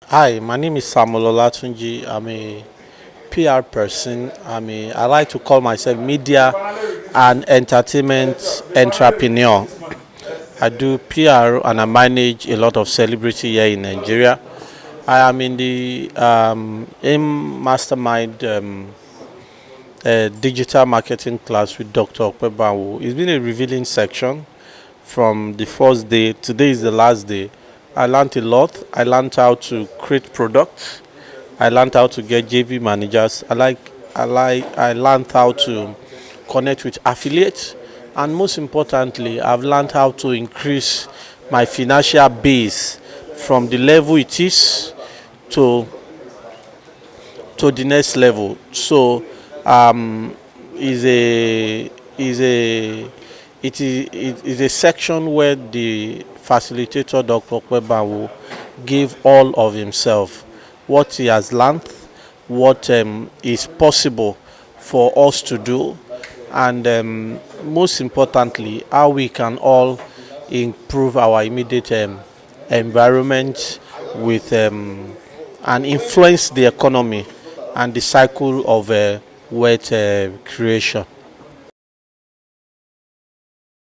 Hi, my name is Samuel Olatunji. I'm a PR person. I like to call myself media and entertainment entrepreneur. I do PR and I manage a lot of celebrity here in Nigeria. I am in the Mastermind digital marketing class with Dr. Ope Banwo. It's been a revealing section from the first day. Today is the last day. I learned a lot. I learned how to create products. I learned how to get JV managers. I learned how to connect with affiliates, and most importantly, I've learned how to increase my financial base from the level it is to the next level. So, is a is a it is a section where the facilitator Dr. Kweba will give all of himself, what he has learned, what is possible for us to do, and most importantly, how we can all improve our immediate environment with and influence the economy and the cycle of wealth creation.